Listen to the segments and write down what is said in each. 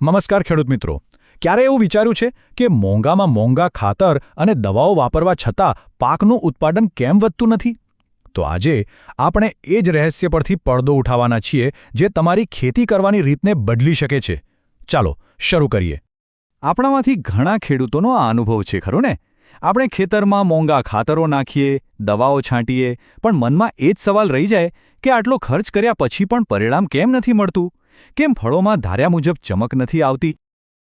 નમસ્કાર ખેડૂત મિત્રો. ક્યારે એવું વિચાર્યું છે કે મોંઘામાં મોંઘા ખાતર અને દવાઓ વાપરવા છતાં પાકનું ઉત્પાદન કેમ વધતું નથી? તો આજે આપણે એ જ રહસ્ય પરથી પડદો ઉઠાવવાના છીએ જે તમારી ખેતી કરવાની રીતને બદલી શકે છે. ચાલો શરૂ કરીએ. આપણામાંથી ઘણા ખેડૂતોનો આ અનુભવ છે ખરો ને? આપણે ખેતરમાં મોંઘા ખાતરો નાખીએ, દવાઓ છાંટીએ, પણ મનમાં એ જ સવાલ રહી જાય કે આટલો ખર્ચ કર્યા પછી પણ પરિણામ કેમ નથી મળતું? કેમ ફળોમાં ધાર્યા મુજબ ચમક નથી આવતી?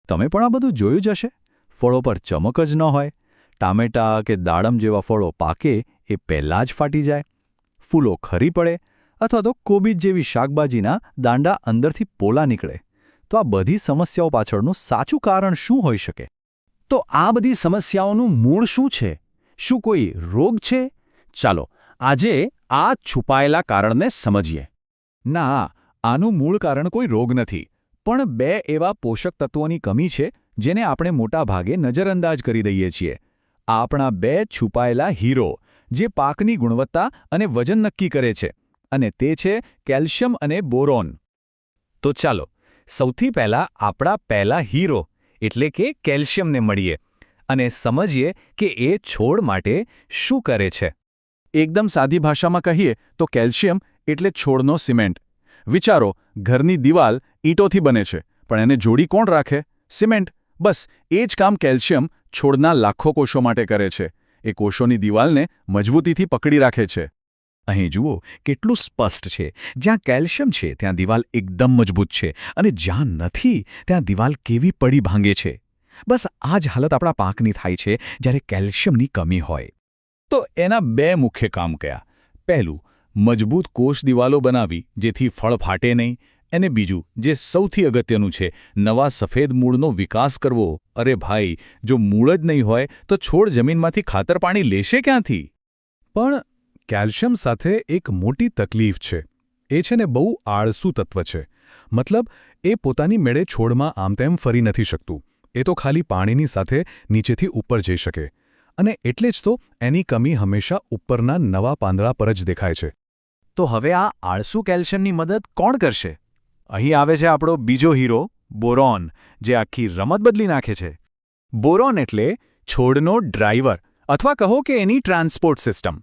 તમે પણ આ બધું જોયું જ હશે. ફળો પર ચમક જ ન હોય, ટામેટાં કે દાડમ જેવા ફળો પાકે એ પહેલાં જ ફાટી જાય, ફૂલો ખરી પડે, અથવા તો કોબીજ જેવી શાકભાજીના દાંડા અંદરથી પોલા નીકળે. તો આ બધી સમસ્યાઓ પાછળનું સાચું કારણ શું હોઈ શકે? તો આ બધી સમસ્યાઓનું મૂળ શું છે? શું કોઈ રોગ છે? ચાલો આજે આ છુપાયેલા કારણને સમજીએ. ના, આનું મૂળ કારણ કોઈ રોગ નથી, પણ બે એવા પોષક તત્વોની કમી છે જેને આપણે મોટા ભાગે નજરઅંદાજ કરી દઈએ છીએ. આપણા બે છુપાયેલા હીરો જે પાકની ગુણવત્તા અને વજન નક્કી કરે છે, અને તે છે કેલ્શિયમ અને બોરોન. તો ચાલો સૌથી પહેલાં આપણા પહેલા હીરો એટલે કે કેલ્શિયમને મળીએ અને સમજીએ કે એ છોડ માટે શું કરે છે. એકદમ સાદી ભાષામાં કહીએ તો કેલ્શિયમ એટલે છોડનો સિમેન્ટ. વિચારો, ઘરની દિવાલ ઈંટોથી બને છે, પણ એને જોડી કોણ રાખે? સિમેન્ટ. બસ એ જ કામ કેલ્શિયમ છોડના લાખો કોષો માટે કરે છે. એ કોષોની દિવાલને મજબૂતીથી પકડી રાખે છે. અહીં જુઓ કેટલું સ્પષ્ટ છે. જ્યાં કેલ્શિયમ છે ત્યાં દિવાલ એકદમ મજબૂત છે, અને જ્યાં નથી ત્યાં દિવાલ કેવી પડી ભાંગે છે. બસ આ જ હાલત આપણા પાકની થાય છે જ્યારે કેલ્શિયમની કમી હોય. તો એના બે મુખ્ય કામ કયા? પહેલું, મજબૂત કોષ દિવાલો બનાવી જેથી ફળ ફાટે નહીં. અને બીજું, જે સૌથી અગત્યનું છે, નવા સફેદ મૂળનો વિકાસ કરવો. અરે ભાઈ, જો મૂળ જ નહીં હોય તો છોડ જમીનમાંથી ખાતર પાણી લેશે ક્યાંથી? પણ કેલ્શિયમ સાથે એક મોટી તકલીફ છે. એ છે ને બહુ આળસુ તત્વ છે. મતલબ એ પોતાની મેળે છોડમાં આમતેમ ફરી નથી શકતું. એ તો ખાલી પાણીની સાથે નીચેથી ઉપર જઈ શકે. અને એટલે જ તો એની કમી હંમેશા ઉપરના નવા પાંદડા પર જ દેખાય છે. તો હવે આ આળસુ કેલ્શિયમની મદદ કોણ કરશે? અહીં આવે છે આપણો બીજો હીરો, બોરોન, જે આખી રમત બદલી નાખે છે. બોરોન એટલે છોડનો ડ્રાઈવર, અથવા કહો કે એની ટ્રાન્સપોર્ટ સિસ્ટમ.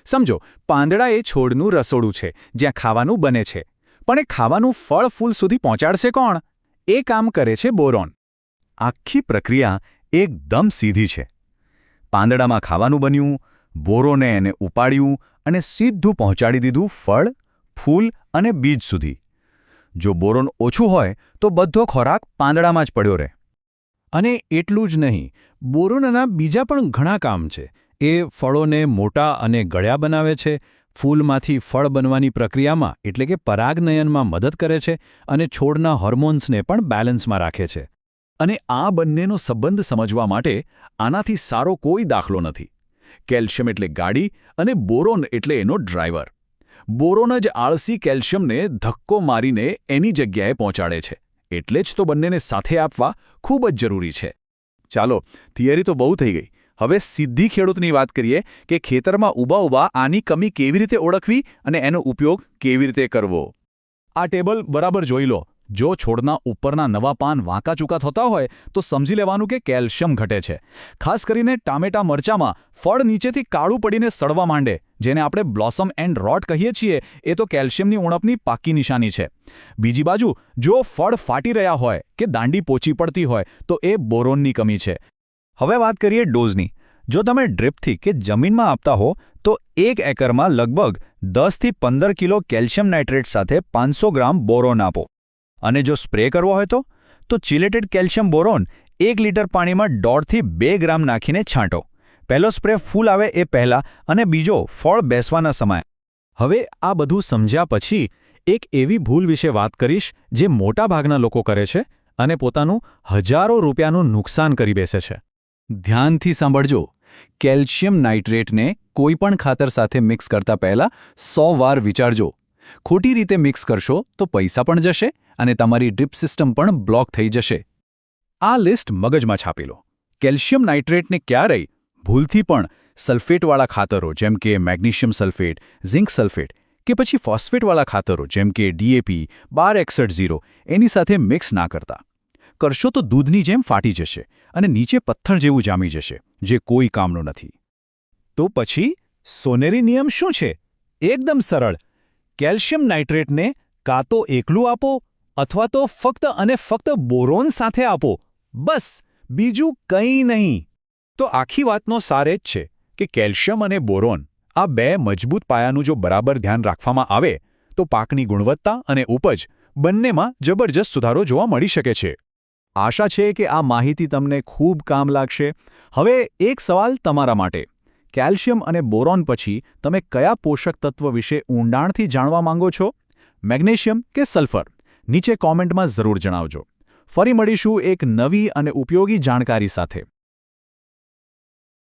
સમજો, પાંદડા એ છોડનું રસોડું છે જ્યાં ખાવાનું બને છે. પણ એ ખાવાનું ફળ ફૂલ સુધી પહોંચાડશે કોણ? એ કામ કરે છે બોરોન. આખી પ્રક્રિયા એકદમ સીધી છે. પાંદડામાં ખાવાનું બન્યું, બોરોને એને ઉપાડ્યું અને સીધું પહોંચાડી દીધું ફળ, ફૂલ અને બીજ સુધી. જો બોરોન ઓછું હોય તો બધો ખોરાક પાંદડામાં જ પડ્યો રહે. અને એટલું જ નહીં, બોરોનના બીજા પણ ઘણા કામ છે. એ ફળોને મોટા અને ગળ્યા બનાવે છે, ફૂલમાંથી ફળ બનવાની પ્રક્રિયામાં એટલે કે પરાગનયનમાં મદદ કરે છે, અને છોડના હોર્મોન્સને પણ બેલેન્સમાં રાખે છે. અને આ બંનેનો સંબંધ સમજવા માટે આનાથી સારો કોઈ દાખલો નથી. કેલ્શિયમ એટલે ગાડી અને બોરોન એટલે એનો ડ્રાઈવર. બોરોન જ આળસી કેલ્શિયમને ધક્કો મારીને એની જગ્યાએ પહોંચાડે છે. એટલે જ તો બંનેને સાથે આપવા ખૂબ જ જરૂરી છે. ચાલો, થિયરી તો બહુ થઈ ગઈ. હવે સીધી ખેડૂતની વાત કરીએ કે ખેતરમાં ઊભા આની કમી કેવી રીતે ઓળખવી અને એનો ઉપયોગ કેવી રીતે કરવો. આ ટેબલ બરાબર જોઈ લો. જો છોડના ઉપરના નવા પાન વાંકાચૂકા થતા હોય તો સમજી લેવાનું કે કેલ્શિયમ ઘટે છે. ખાસ કરીને ટામેટા મરચામાં ફળ નીચેથી કાળું પડીને સડવા માંડે, જેને આપણે બ્લોસમ એન્ડ રોટ કહીએ છીએ, એ તો કેલ્શિયમની ઉણપની પાક્કી નિશાની છે. બીજી બાજુ, જો ફળ ફાટી રહ્યા હોય કે દાંડી પોચી પડતી હોય તો એ બોરોનની કમી છે. હવે વાત કરીએ ડોઝની. જો તમે ડ્રીપથી કે જમીનમાં આપતા હો તો 1 એકરમાં લગભગ 10થી 15 કિલો કેલ્શિયમ નાઇટ્રેટ સાથે 500 ગ્રામ બોરોન આપો. અને જો સ્પ્રે કરવો હોય તો ચિલેટેડ કેલ્શિયમ બોરોન 1 લિટર પાણીમાં 1.5થી 2 ગ્રામ નાખીને છાંટો. પહેલો સ્પ્રે ફૂલ આવે એ પહેલાં અને બીજો ફળ બેસવાના સમયે. હવે આ બધું સમજ્યા પછી એક એવી ભૂલ વિશે વાત કરીશ જે મોટાભાગના લોકો કરે છે અને પોતાનું હજારો રૂપિયાનું નુકસાન કરી બેસે છે. ધ્યાનથી સાંભળજો. કેલ્શિયમ નાઇટ્રેટને કોઈપણ ખાતર સાથે મિક્સ કરતા પહેલાં 100 વાર વિચારજો. ખોટી રીતે મિક્સ કરશો તો પૈસા પણ જશે અને તમારી ડ્રીપ સિસ્ટમ પણ બ્લોક થઈ જશે. આ લિસ્ટ મગજમાં છાપી લો. કેલ્શિયમ નાઇટ્રેટને ક્યારેય ભૂલથી પણ સલ્ફેટવાળા ખાતરો જેમ કે મેગ્નેશિયમ સલ્ફેટ, ઝિંક સલ્ફેટ કે પછી ફોસ્ફેટવાળા ખાતરો જેમ કે DAP, 1261 એની સાથે મિક્સ ના કરતા. કરશો તો દૂધની જેમ ફાટી જશે અને નીચે પથ્થર જેવું જામી જશે, જે કોઈ કામનું નથી. તો પછી સોનેરી નિયમ શું છે? એકદમ સરળ. કેલ્શિયમ નાઇટ્રેટને કાં તો એકલું આપો અથવા તો ફક્ત અને ફક્ત બોરોન સાથે આપો. બસ, બીજું કંઈ નહીં. તો આખી વાતનો સાર એ જ છે કે કેલ્શિયમ અને બોરોન, આ બે મજબૂત પાયાનું જો બરાબર ધ્યાન રાખવામાં આવે તો પાકની ગુણવત્તા અને ઉપજ બંનેમાં જબરજસ્ત સુધારો જોવા મળી શકે છે. આશા છે કે આ માહિતી તમને ખૂબ કામ લાગશે. હવે એક સવાલ તમારા માટે. કેલ્શિયમ અને બોરોન પછી તમે કયા પોષક તત્વ વિશે ઊંડાણથી જાણવા માંગો છો? મેગ્નેશિયમ કે સલ્ફર? નીચે કોમેન્ટમાં જરૂર જણાવજો. ફરી મળીશું એક નવી અને ઉપયોગી જાણકારી સાથે.